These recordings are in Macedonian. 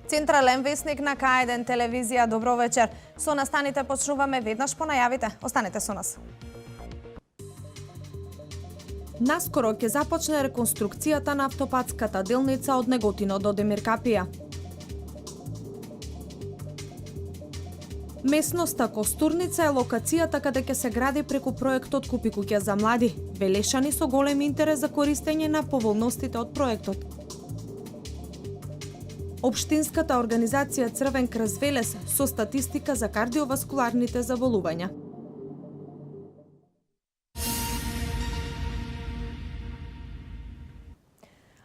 Централен вестник на К1 телевизија. Добро вечер. Со настаните почнуваме веднаш по најавите. Останете со нас. Наскоро ќе започне реконструкцијата на автопатската делница од Неготино до Демиркапија. Местноста Костурница е локацијата каде ќе се гради преку проектот Купи куќа за млади. Велешани со голем интерес за користење на поволностите од проектот. Општинската организација Црвен крст Велес со статистика за кардиоваскуларните заболувања.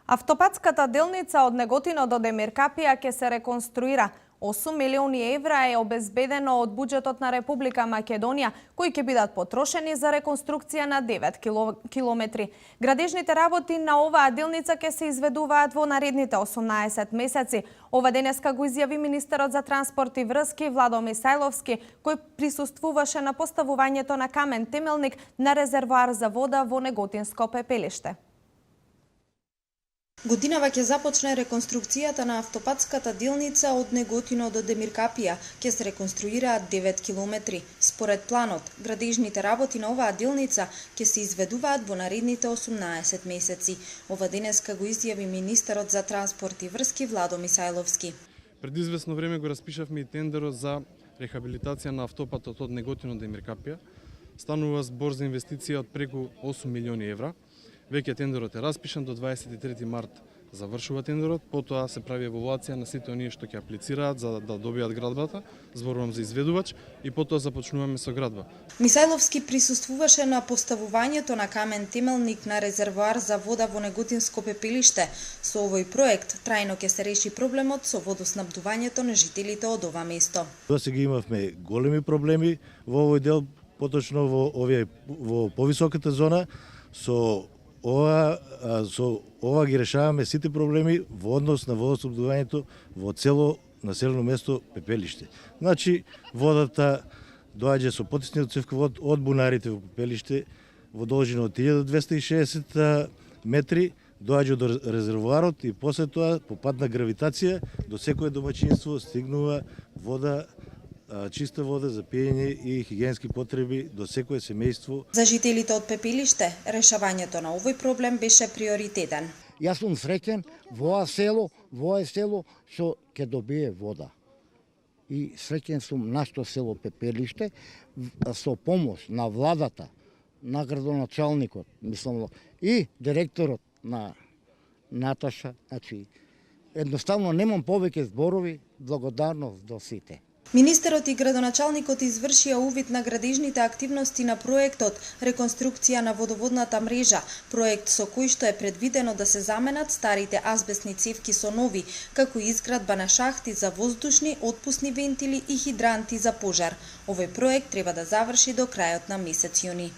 Автопатската делница од Неготино до Демиркапија ќе се реконструира. 8 милиони евра е обезбедено од буџетот на Република Македонија, кои ќе бидат потрошени за реконструкција на 9 километри. Градежните работи на оваа делница ќе се изведуваат во наредните 18 месеци. Ова денеска го изјави министерот за транспорт и врски Владо Мисајловски, кој присуствуваше на поставувањето на камен темелник на резервоар за вода во Неготинско пепелиште. Годинава ќе започне реконструкцијата на автопатската делница од Неготино до Демиркапија. Ќе се реконструираат 9 километри. Според планот, градежните работи на оваа делница ќе се изведуваат во наредните 18 месеци. Ова денеска го изјави министерот за транспорт и врски Владо Мисајловски. Пред известно време го распишавме и тендерот за рехабилитација на автопатот од Неготино до Демиркапија. Станува збор за инвестиција од преку 8 милиони евра. Веќе тендерот е распишан, до 23 март завршува тендерот, потоа се прави евалуација на сите оние што ќе аплицираат за да добијат градбата, зборувам за изведувач, и потоа започнуваме со градба. Мисајловски присуствуваше на поставувањето на камен темелник на резервоар за вода во Неготинско пепелиште. Со овој проект трајно ќе се реши проблемот со водоснабдувањето на жителите од ова место. Досега имавме големи проблеми во овој дел, поточно во повисоката зона. Со ова ги решаваме сите проблеми во однос на водоснабдувањето во цело населено место Пепелиште. Значи, водата доаѓа со потисни од цевковод од бунарите во Пепелиште во должина од 1260 метри, доаѓа до резервоарот и после тоа по пат на гравитација до секое домаќинство стигнува вода, чиста вода за пиење и хигиенски потреби до секое семејство. За жителите од Пепелиште, решавањето на овој проблем беше приоритетен. Јас сум среќен во ова село што ќе добие вода. И среќен сум нашето село Пепелиште со помош на владата, на градоначалникот, мислам, и директорот на Наташа. Значи, едноставно немам повеќе зборови, благодарност до сите. Министерот и градоначалникот извршија увид на градежните активности на проектот реконструкција на водоводната мрежа, проект со кој што е предвидено да се заменат старите азбестни цевки со нови, како и изградба на шахти за воздушни, отпусни вентили и хидранти за пожар. Овој проект треба да заврши до крајот на месец јуни.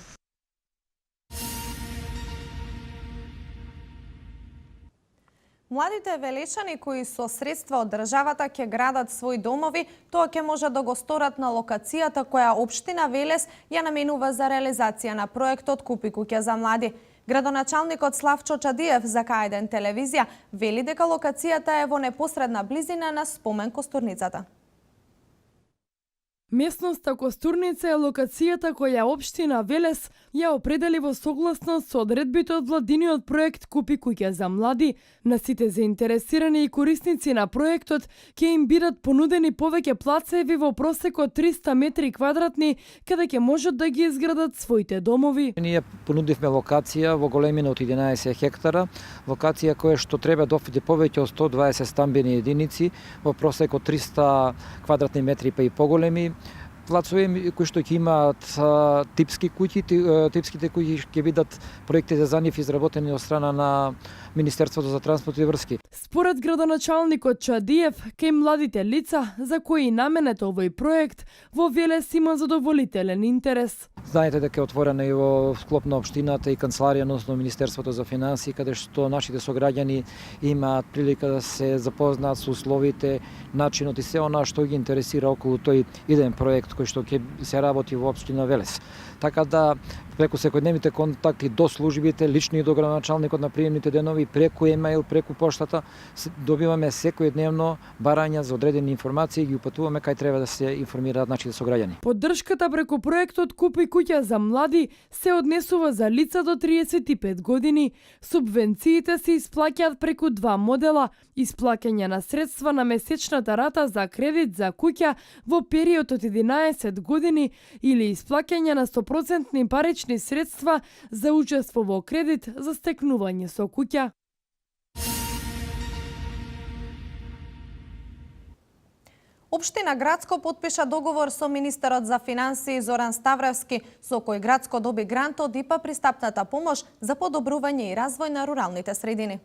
Младите велешани кои со средства од државата ќе градат своји домови, тоа ќе може да го сторат на локацијата која општина Велес ја наменува за реализација на проектот Купи куќа за млади. Градоначалникот Славчо Чадиев за К1 телевизија вели дека локацијата е во непосредна близина на спомен Костурницата. Местноста Костурница е локацијата која општина Велес ја определи во согласност со одредбите од владиниот проект Купи куќа за млади. На сите заинтересирани и корисници на проектот ќе им бидат понудени повеќе плацеви во просек од 300 метри квадратни, каде ќе можат да ги изградат своите домови. Ние понудивме локација во големина од 11 хектара, локација која што треба да офати повеќе од 120 стамбени единици во просек од 300 квадратни метри па и поголеми. Плацови кои што ќе имаат типски куќи, типските куќи ќе бидат проектите за нив изработени од страна на Министерството за транспорт и врски. Според градоначалникот Чадиев, кај младите лица за кои наменет овој проект, во Велес има задоволителен интерес. Знаете дека е отворена и во склоп на општината и канцеларија, односно Министерството за финансии, каде што нашите сограѓани имаат прилика да се запознаат со условите, начинот и се она што ги интересира околу тој иден проект кој што ќе се работи во општина Велес. Така да преку секојдневните контакти до службите, лично и до градоначалникот на приемните денови, преку емаил, преку поштата, добиваме секојдневно барања за одредени информации и ги упатуваме кај треба да се информираат нашите сограѓани. Поддршката преку проектот Купи куќа за млади се однесува за лица до 35 години. Субвенциите се исплаќаат преку два модела: исплаќање на средства на месечната рата за кредит за куќа во период од 11 години или исплаќање на 100% парични средства за учество во кредит за стекнување со куќа. Општина Грацко потпиша договор со министерот за финансии Зоран Ставревски, со кој Грацко доби грант од ИПА пристапната помош за подобрување и развој на руралните средини.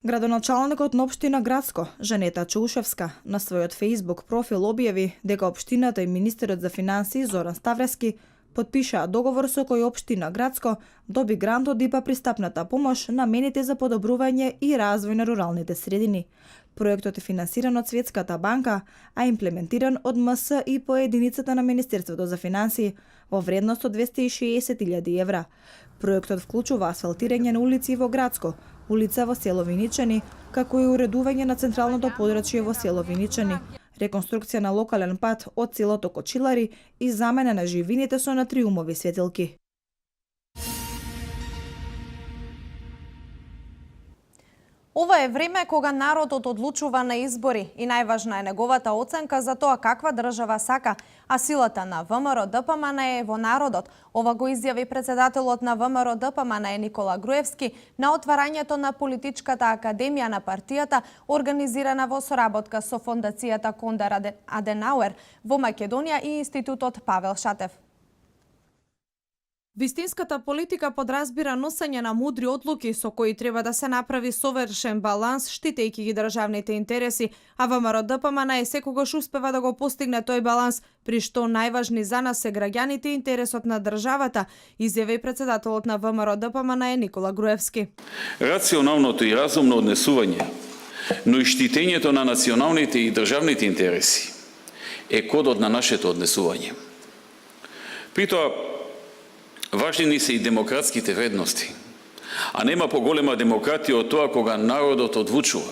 Градоначалникот на општина Грацко, Жанета Чаушевска, на својот Facebook профил објави дека општината и министерот за финансии Зоран Ставревски потпишаа договор со кој општина Грацко доби грант од ИПА пристапната помош намените за подобрување и развој на руралните средини. Проектот е финансиран од Светската банка, а имплементиран од МС и по единицата на Министерството за финансии во вредност од 260.000 евра. Проектот вклучува асфалтирање на улици во Грацко, улица во село Виничани, како и уредување на централното подрачје во село Виничани, реконструкција на локален пат од селото Кочилари и замена на живините со натриумови светилки. Ова е време кога народот одлучува на избори и најважна е неговата оценка за тоа каква држава сака, а силата на ВМРО ДПМН е во народот. Ова го изјави председателот на ВМРО ДПМН Никола Груевски на отварањето на Политичката академија на партијата, организирана во соработка со Фондацијата Конрад Аденауер во Македонија и Институтот Павел Шатев. Вистинската политика подразбира носење на мудри одлуки со кои треба да се направи совршен баланс, штитејќи ги државните интереси, а ВМРО ДПМН секогаш успева да го постигне тој баланс, при што најважни за нас се граѓаните и интересот на државата, изјави председателот на ВМРО ДПМН Никола Груевски. Рационалното и разумно однесување, но и штитењето на националните и државните интереси е кодот на нашето однесување. При тоа, важни ни се и демократските вредности, а нема поголема демократија од тоа кога народот одлучува,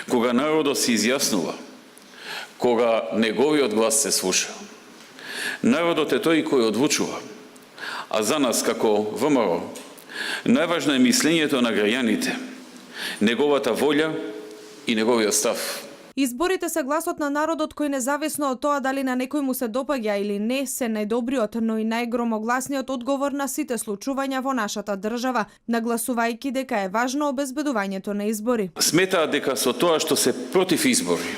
кога народот се изјаснува, кога неговиот глас се слуша. Народот е тој кој одлучува, а за нас како ВМРО најважно е мислењето на граѓаните, неговата волја и неговиот став. Изборите се гласот на народот кој независно од тоа дали на некој му се допаѓа или не се најдобриот, но и најгромогласниот одговор на сите случувања во нашата држава, нагласувајќи дека е важно обезбедувањето на избори. Сметаат дека со тоа што се против избори,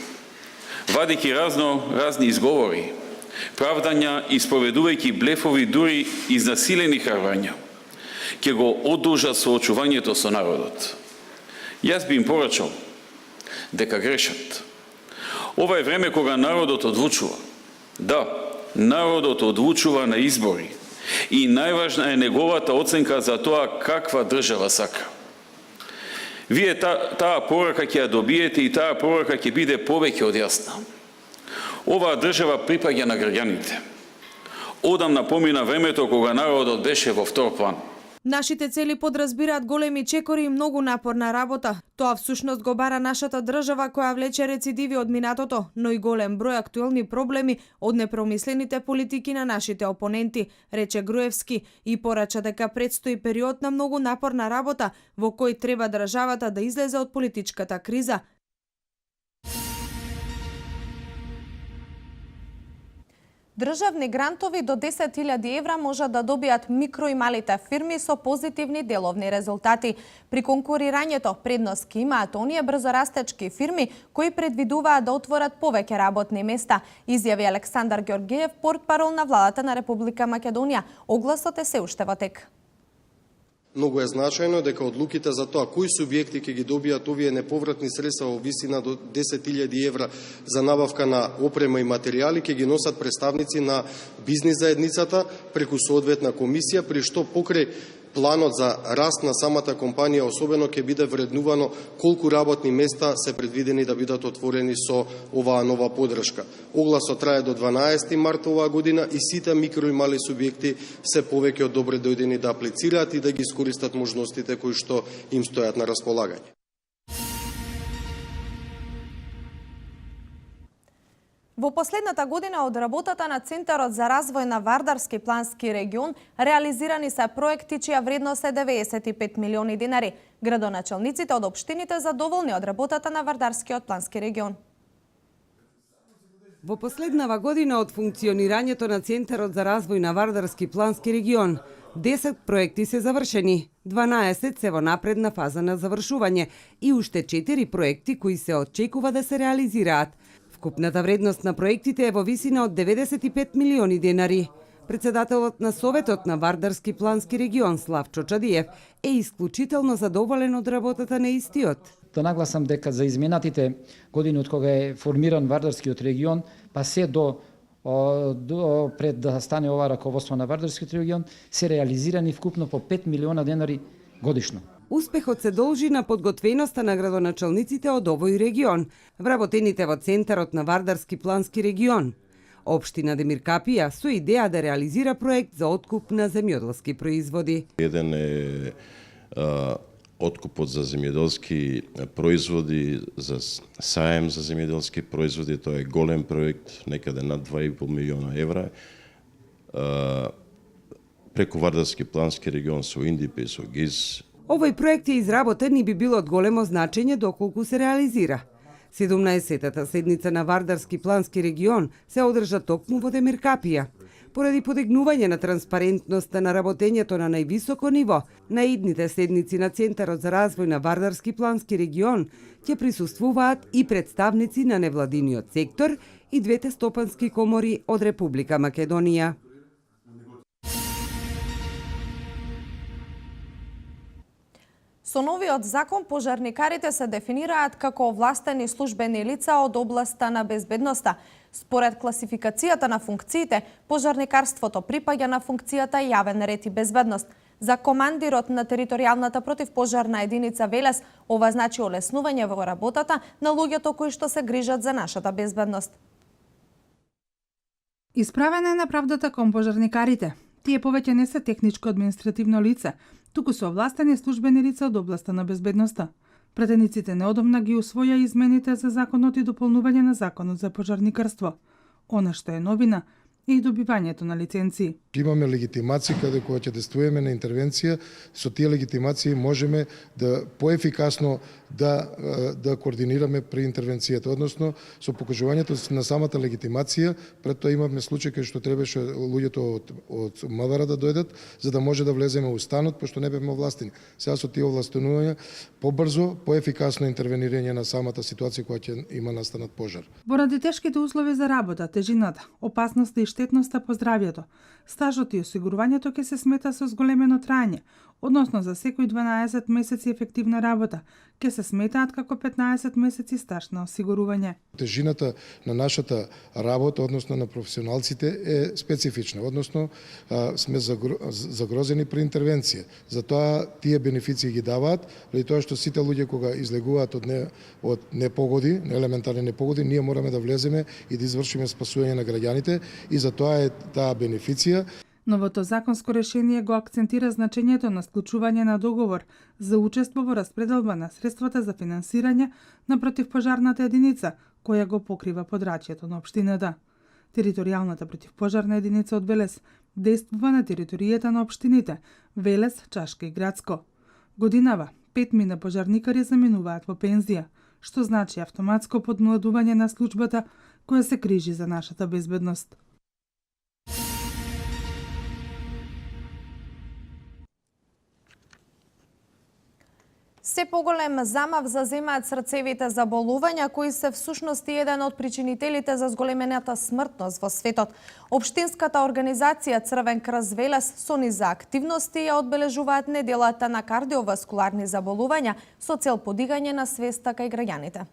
вадејќи разни изговори, правдања и спроведувајќи блефови, дури изнасилени харвања, ќе го одолжат соочувањето со народот. Јас би им порачал дека грешат. Ова е време кога народот одлучува. Да, народот одлучува на избори и најважна е неговата оценка за тоа каква држава сака. Вие таа порака ќе ја добиете и таа порака ќе биде повеќе од јасна. Оваа држава припаѓа на граѓаните. Одамна помина времето кога народот беше во втор план. Нашите цели подразбираат големи чекори и многу напорна работа. Тоа всушност го бара нашата држава која влече рецидиви од минатото, но и голем број актуелни проблеми од непромислените политики на нашите опоненти, рече Груевски и порача дека предстои период на многу напорна работа во кој треба државата да излезе од политичката криза. Државни грантови до 10.000 евра можат да добијат микро и малите фирми со позитивни деловни резултати. При конкурирањето предност ќе имаат оние брзорастечки фирми кои предвидуваат да отворат повеќе работни места, изјави Александар Ѓорѓиев, портпарол на владата на Република Македонија. Огласот е се уште во тек. Многу е значајно дека одлуките за тоа кои субјекти ќе ги добијат овие неповратни средства во висина до 10.000 евра за набавка на опрема и материјали ќе ги носат представници на бизнис заедницата преку соодветна комисија, при што покрај планот за раст на самата компанија особено ќе биде вреднувано колку работни места се предвидени да бидат отворени со оваа нова подршка. Огласот трае до 12 март оваа година и сите микро и мали субјекти се повеќе од добре дојдени да аплицираат и да ги искористат можностите кои што им стојат на располагање. Во последната година од работата на Центарот за развој на Вардарски плански регион реализирани се проекти чија вредност е 95 милиони динари. Градоначалниците од општините задоволни од работата на Вардарскиот плански регион. Во последнава година од функционирањето на Центарот за развој на Вардарски плански регион, 10 проекти се завршени, 12 се во напредна фаза на завршување и уште 4 проекти кои се очекува да се реализираат. Вкупната вредност на проектите е во висина од 95 милиони денари. Председателот на Советот на Вардарски плански регион Славчо Чадиев е исклучително задоволен од работата на истиот. Да нагласам дека за изминатите години од кога е формиран Вардарскиот регион, па се до пред да стане ова раководство на Вардарскиот регион, се реализирани вкупно по 5 милиона денари годишно. Успехот се должи на подготвеноста на градоначалниците од овој регион, вработените во Центарот на Вардарски плански регион. Општина Демир Капија со идеја да реализира проект за откуп на земјоделски производи. Еден е откупот за земјоделски производи, за саем за земјоделски производи, тоа е голем проект, некаде над 2,5 милиона евра. Преку Вардарски плански регион со Индипе и со ГИЗ. Овој проект е изработен и би бил од големо значење доколку се реализира. 17-та седница на Вардарски плански регион се одржа токму во Демир Капија. Поради подигнување на транспарентноста на работењето на највисоко ниво, на идните седници на Центарот за развој на Вардарски плански регион ќе присуствуваат и представници на невладиниот сектор и двете стопански комори од Република Македонија. Со новиот закон, пожарникарите се дефинираат како овластени службени лица од областа на безбедноста. Според класификацијата на функциите, пожарникарството припаѓа на функцијата јавен ред и безбедност. За командирот на територијалната противпожарна единица Велес, ова значи олеснување во работата на луѓето кои што се грижат за нашата безбедност. Исправена е неправдата кон пожарникарите. Тие повеќе не се техничко-административно лице, туку се овластени службени лица од областа на безбедноста. Пратениците неодамна ги усвоја измените за законот и дополнување на законот за пожарникарство. Она што е новина е и добивањето на лиценци. Имаме легитимации каде кога ќе действуваме на интервенција, со тие легитимации можеме да поефикасно да координираме при интервенцијата, односно со покажувањето на самата легитимација. Пред тоа имавме случај кај што требаше луѓето од МВР да дојдат за да може да влеземе у станот, пошто не бевме овластени. Сега со тие овластенувања побрзо, поефикасно интервенирање на самата ситуација кога ќе има настанат пожар. Поради тешките услови за работа, тежината, опасноста и штетноста по здравјето, стажот и осигурувањето ќе се смета со зголемено траење, односно за секој 12 месеци ефективна работа, ќе се сметаат како 15 месеци стаж на осигурување. Тежината на нашата работа, односно на професионалците, е специфична, односно сме загрозени при интервенција. Затоа тие бенефиции ги даваат, преди тоа што сите луѓе кога излегуваат од непогоди, елементарни непогоди, ние мораме да влеземе и да извршиме спасување на граѓаните и затоа е таа бенефиција. Новото законско решение го акцентира значењето на склучување на договор за учество во распределба на средствата за финансирање на противпожарната единица, која го покрива подрачјето на општината. Територијалната противпожарна единица од Велес действува на територијата на општините Велес, Чашка и Градско. Годинава 5 пожарникари заминуваат во пензија, што значи автоматско подмладување на службата која се грижи за нашата безбедност. Се поголем замав заземаат срцевите заболувања, кои се всушност и еден од причинителите за зголемената смртност во светот. Општинската организација Црвен крст Велес со низа активности ја одбележуваат неделата на кардиоваскуларни заболувања со цел подигање на свеста кај граѓаните.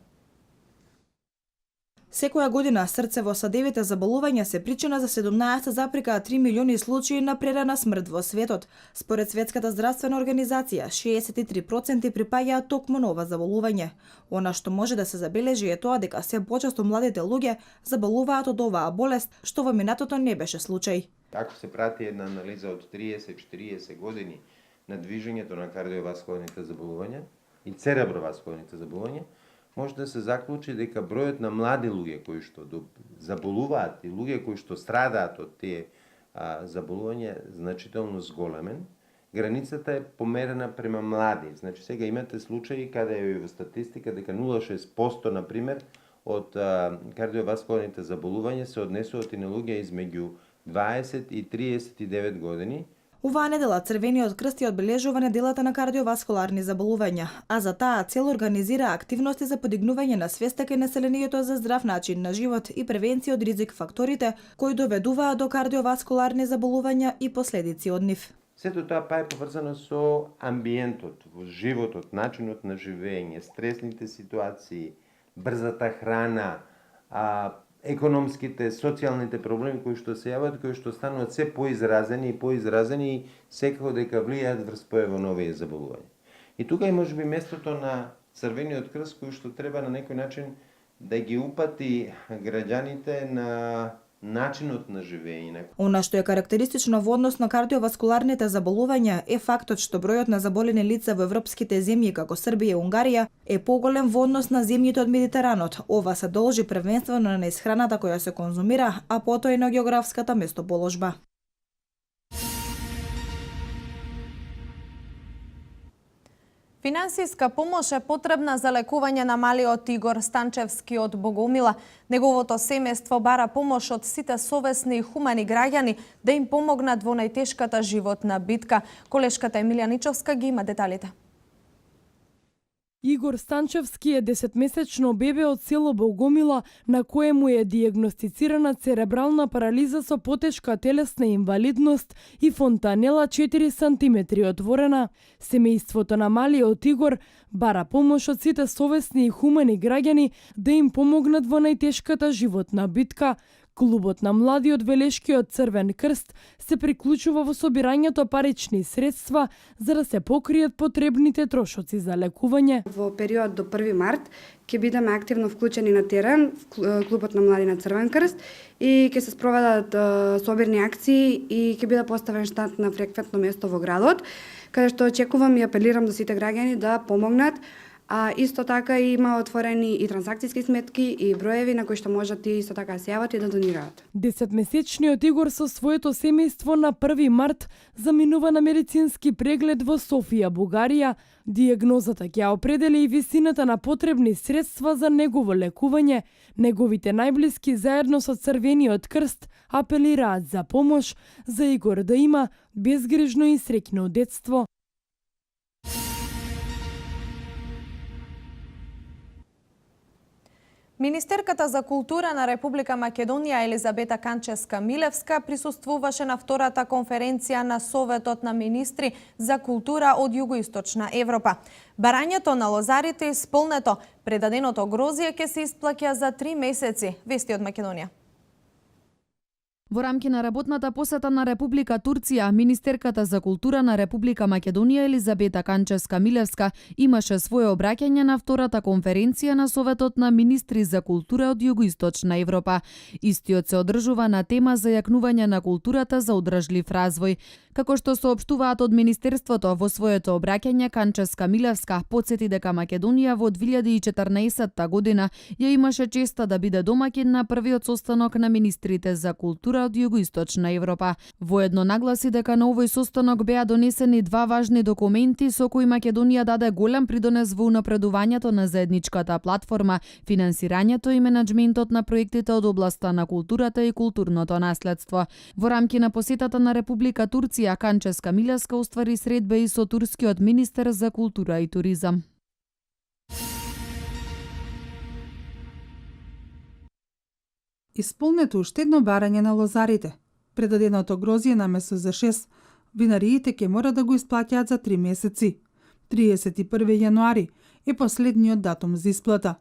Секоја година срцево-садевите заболувања се причина за 17,3 милиони случаи на прерана смрт во светот. Според Светската здравствена организација, 63% припаѓаат токму на ова заболување. Она што може да се забележи е тоа дека се почесто младите луѓе заболуваат од оваа болест, што во минатото не беше случај. Ако се прати една анализа од 30-40 години на движењето на кардиоваскуларните заболувања и цереброваскуларните заболувања, може да се заклучи дека бројот на млади луѓе кои што заболуваат и луѓе кои што страдаат од тие заболувања значително зголемен. Границата е померена према млади. Значи сега имате случаи каде е во статистика дека 0,6% на пример од кардиоваскуларните заболувања се однесуваат и на луѓе измеѓу 20 и 39 години. Оваа недела Црвениот крст ја одбележува неделата на кардиоваскуларни заболувања, а за таа цел организира активности за подигнување на свеста кај населението за здрав начин на живот и превенција од ризик факторите кои доведуваат до кардиоваскуларни заболувања и последици од нив. Сето тоа па е поврзано со амбиентот, во животот, начинот на живење, стресните ситуации, брзата храна, економските, социјалните проблеми кои што се јават, кои што стануваат се поизразени и секако дека влијаат врз појава на овие заболувања. И тука е можеби местото на Црвениот крст кој што треба на некој начин да ги упати граѓаните на начинот на живење. Она што е карактеристично во однос на кардиоваскуларните заболувања е фактот што бројот на заболени лица во европските земји како Србија и Унгарија е поголем во однос на земјите од Медитеранот. Ова се должи првенствено на исхраната која се конзумира, а потоа и на географската местоположба. Финансиска помош е потребна за лекување на малиот Игор Станчевски од Богомила. Неговото семејство бара помош од сите совесни и хумани граѓани да им помогнат во најтешката животна битка. Колешката Емилија Ничовска ги има деталите. Игор Станчевски е 10-месечно бебе од село Богомила на кое му е дијагностицирана церебрална парализа со потешка телесна инвалидност и фонтанела 4 сантиметри отворена. Семејството на малиот Игор бара помош од сите совесни и хумани граѓани да им помогнат во најтешката животна битка. Клубот на младиот Велешкиот Црвен крст се приклучува во собирањето парични средства за да се покријат потребните трошоци за лекување. Во период до 1 март ќе бидеме активно вклучени на терен в Клубот на млади на Црвен крст и ќе се спроведат собирни акции и ќе биде поставен штанд на фреквентно место во градот, каде што очекувам и апелирам до сите граѓани да помогнат. А исто така има отворени и трансакцијски сметки и броеви на кои што можат и исто така се јават и да донираат. 10-месечниот Игор со своето семејство на 1 март заминува на медицински преглед во Софија, Бугарија. Дијагнозата ќе определи и висината на потребни средства за негово лекување. Неговите најблиски заедно со Црвениот крст апелираат за помош за Игор да има безгрижно и среќно детство. Министерката за култура на Република Македонија Елизабета Канчевска-Милевска присуствуваше на втората конференција на Советот на министри за култура од Југоисточна Европа. Барањето на лозарите исполнето, предаденото грозје ќе се исплаќа за 3 месеци, вести од Македонија. Во рамки на работната посета на Република Турција, Министерката за култура на Република Македонија Елизабета Канчевска-Милевска имаше своје обраќање на втората конференција на Советот на министри за култура од Југоисточна Европа. Истиот се одржува на тема за јакнување на културата за одржлив развој. Како што соопштуваат од Министерството во своето обраќање, Канчевска-Милевска потсети дека Македонија во 2014 година ја имаше честа да биде домаќин на првиот состанок на министрите за култура од Југоисточна Европа. Воедно нагласи дека на овој состанок беа донесени 2 важни документи со кои Македонија даде голем придонес во унапредувањето на заедничката платформа, финансирањето и менаџментот на проектите од областа на културата и културното наследство. Во рамки на посетата на Република Турција, Канчевска-Милевска уствари средба и со турскиот министер за култура и туризам. Исполнете уште едно барање на лозарите. Предаденото грозје на место за 6, винариите ќе мора да го исплатјаат за 3 месеци. 31 јануари е последниот датум за исплата.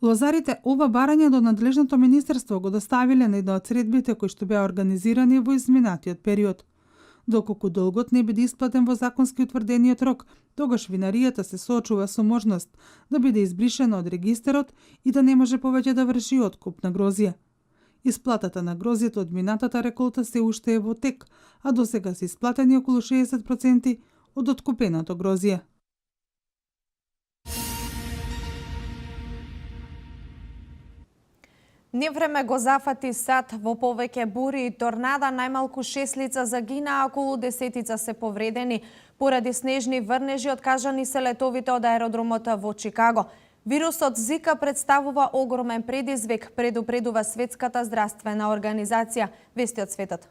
Лозарите ова барање до надлежното министерство го доставиле на една од средбите кои што беа организирани во изминатиот период. Доколку долгот не биде исплатен во законски утврдениот рок, тогаш винаријата се соочува со можност да биде избришена од регистарот и да не може повеќе да врши откуп на грозје. Исплатата на грозјето од минатата реколта се уште е во тек, а досега се исплатени околу 60% од откупеното грозје. Невреме го зафати САД во повеќе бури и торнада, најмалку 6 лица загинаа, околу 10 се повредени. Поради снежни врнежи откажани се летовите од аеродромот во Чикаго. Вирусот Зика представува огромен предизвик, предупредува Светската здравствена организација. Вести од светот.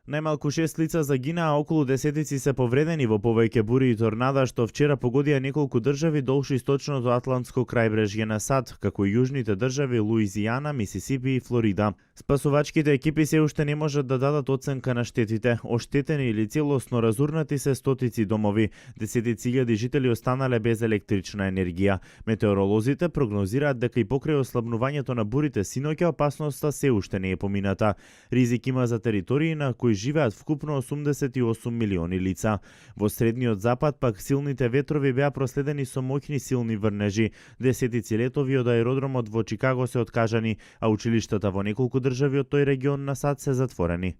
Најмалку 6 лица загинаа, околу 10 се повредени во повеќе бури и торнада што вчера погодија неколку држави долж источното атлантско крајбрежје на САД, како и јужните држави Луизијана, Мисисипи и Флорида. Спасувачките екипи се уште не можат да дадат оценка на штетите. Оштетени или целосно разурнати се стотици домови. Десетици илјади жители останале без електрична енергија. Метеоролозите прогнозираат дека и покрај ослабнувањето на бурите синоќа опасноста се уште не е помината. Ризик има за територии на кои живеат вкупно 88 милиони лица. Во средниот запад пак силните ветрови беа проследени со моќни силни врнежи. Десетици летови од аеродромот во Чикаго се откажани, а училиштата во неколку држави од тој регион на САД се затворени.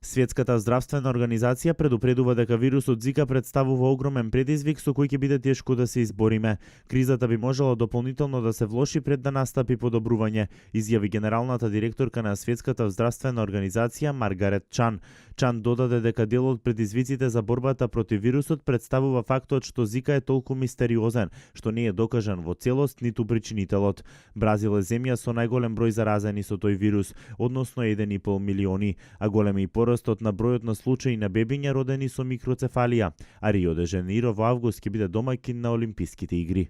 Светската здравствена организација предупредува дека вирусот Зика представува огромен предизвик со кој ќе биде тешко да се избориме. Кризата би можела дополнително да се влоши пред да настапи подобрување, изјави генералната директорка на Светската здравствена организација Маргарет Чан. Чан додаде дека дел од предизвиците за борбата против вирусот представува фактот што Зика е толку мистериозен, што не е докажан во целост ниту причинителот. Бразил е земја со најголем број заразени со тој вирус, односно 1,5 милиони, а голем и порастот на бројот на случаи на бебиња родени со микроцефалија, а Рио де Жанеиро во август ќе биде домаќин на Олимписките игри.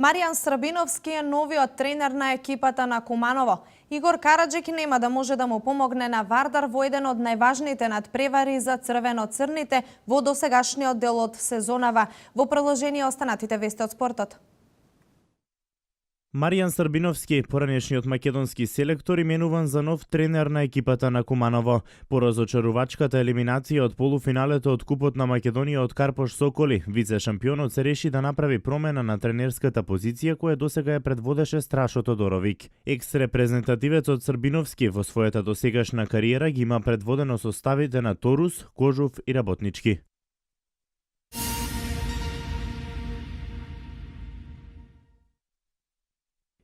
Маријан Србиновски е новиот тренер на екипата на Куманово. Игор Караџик нема да може да му помогне на Вардар во еден од најважните надпревари за црвено-црните во досегашниот дел од сезонава. Во продолжение останатите вести од спортот. Маријан Србиновски, поранешниот македонски селектор, именуван за нов тренер на екипата на Куманово. По разочарувачката елиминација од полуфиналето од Купот на Македонија од Карпош Соколи, вице-шампионот се реши да направи промена на тренерската позиција која досега ја предводеше Страшо Тодоровик. Екс-репрезентативецот Србиновски во својата досегашна кариера ги има предводено составите на Торус, Кожув и Работнички.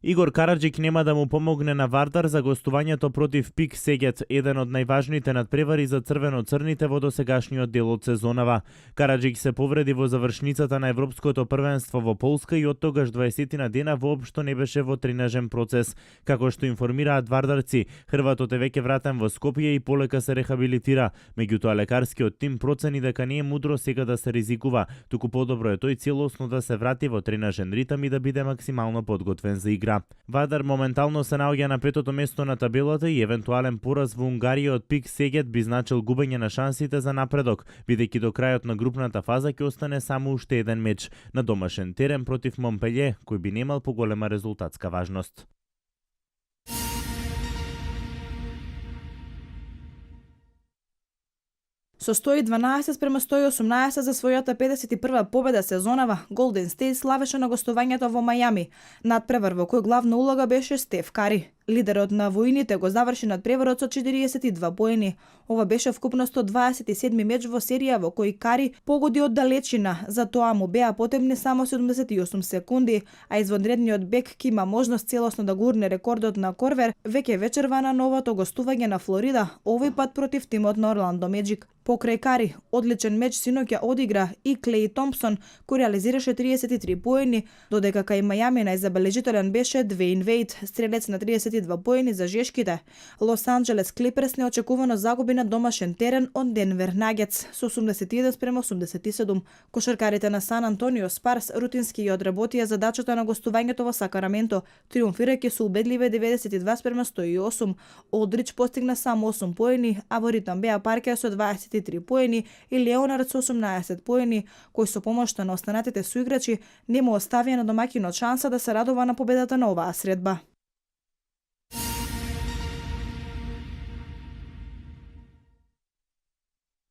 Игор Караџик нема да му помогне на Вардар за гостувањето против Пик Сегет, еден од најважните надпревари за црвено-црните во досегашниот дел од сезонава. Караџик се повреди во завршницата на Европското првенство во Полска и оттогаш 20 дена воопшто не беше во тренажен процес. Како што информираат вардарци, Хрватот е веќе вратен во Скопје и полека се рехабилитира. Меѓутоа лекарскиот тим процени дека не е мудро сега да се ризикува, туку подобро е тој целосно да се врати во тренажен ритам и да биде максимално подготвен за игра. Вардар моментално се наоѓа на петото место на табелата и евентуален пораз во Унгарија од Пик Сегет би значил губење на шансите за напредок, бидејќи до крајот на групната фаза ќе остане само уште еден меч на домашен терен против Монпелје, кој би немал поголема резултатска важност. Со 112 спрема 118 за својата 51 победа сезонава, Голден Стейт славеше на гостувањето во Мајами, надпревар во кој главна улога беше Стеф Кари. Лидерот на воините го заврши надпреварот со 42 поени. Ова беше вкупно 127 меч во серија во кој Кари погоди од далечина, затоа му беа потrebни само 78 секунди, а извонредниот бек ки има можност целосно да гурне рекордот на Корвер веќе вечерва на новото гостување на Флорида, овој пат против тимот на Орландо Меджик. Покрај Кари, одличен меч синоќа одигра и Клеј Томпсон, кој реализираше 33 поени, додека кај Мајами најзабележителен беше Двејн Вејд, стрелец на 32 поени за жешките. Лос Анџелес Клиперс неочекувано загуби на домашен терен од Денвер Нагетс со 81-87. Кошаркарите на Сан Антонио Спарс рутински ја одработија задачата на гостувањето во Сакраменто, триумфирајќи со убедливе 92-108. Олдрич постигна само 8 поени, а во ритам беа Паркер со 23 поени и Леонард со 18 поени, кои со помошта на останатите соиграчи не му оставија на домаќинот шанса да се радува на победата на оваа средба.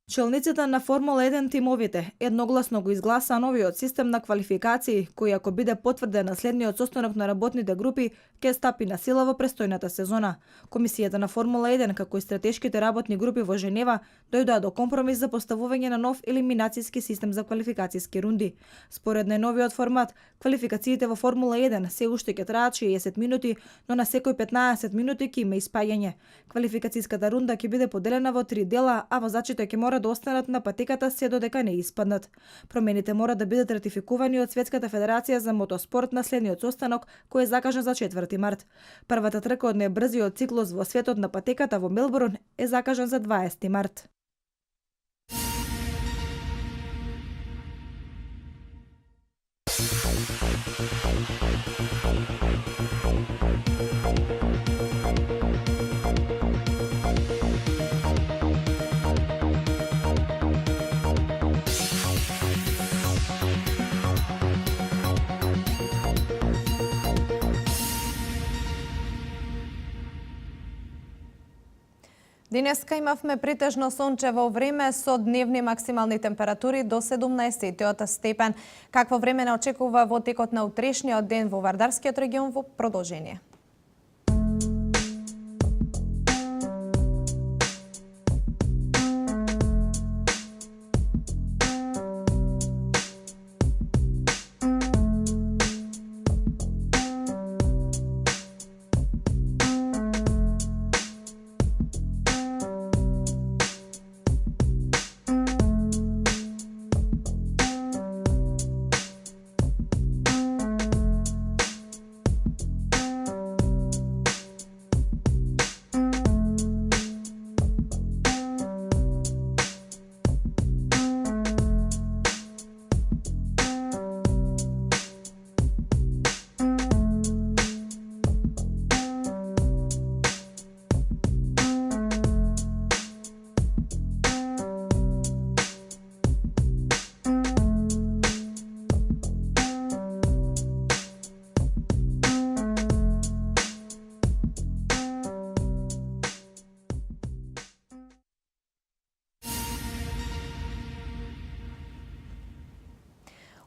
Челниците на Формула 1 тимовите едногласно го изгласаа новиот систем на квалификации, кој ако биде потврден на следниот состанок на работните групи, ќе стапи на сила во престојната сезона. Комисијата на Формула 1, како и стратешките работни групи во Женева, дојдоа до компромис за поставување на нов елиминацијски систем за квалификацијски рунди. Според најновиот формат, квалификациите во Формула 1 се уште ќе траат 60 минути, но на секој 15 минути ќе има испаѓање. Квалификацијската рунда ќе биде поделена во 3 дела, а возачите ќе мора да останат на патеката се додека не испаднат. Промените мора да бидат ратификувани од Светската федерација за мотоспорт на следниот состанок, кој е закажан за 4 март. Првата трка од најбрзиот циклус во светот на патеката во Мелбурн е закажан за 20 март. Денеска имавме претежно сончево време со дневни максимални температури до 17 степен. Какво време не очекува во текот на утрешниот ден во Вардарскиот регион во продолжение?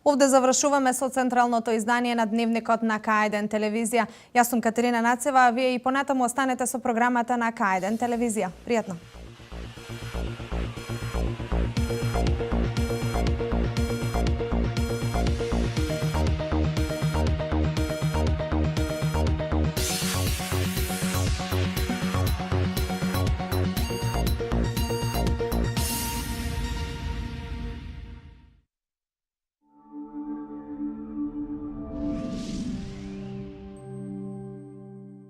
Овде завршуваме со централното издание на Дневникот на К1 телевизија. Јас сум Катерина Нацева, а вие и понатаму останете со програмата на К1 телевизија. Пријатно!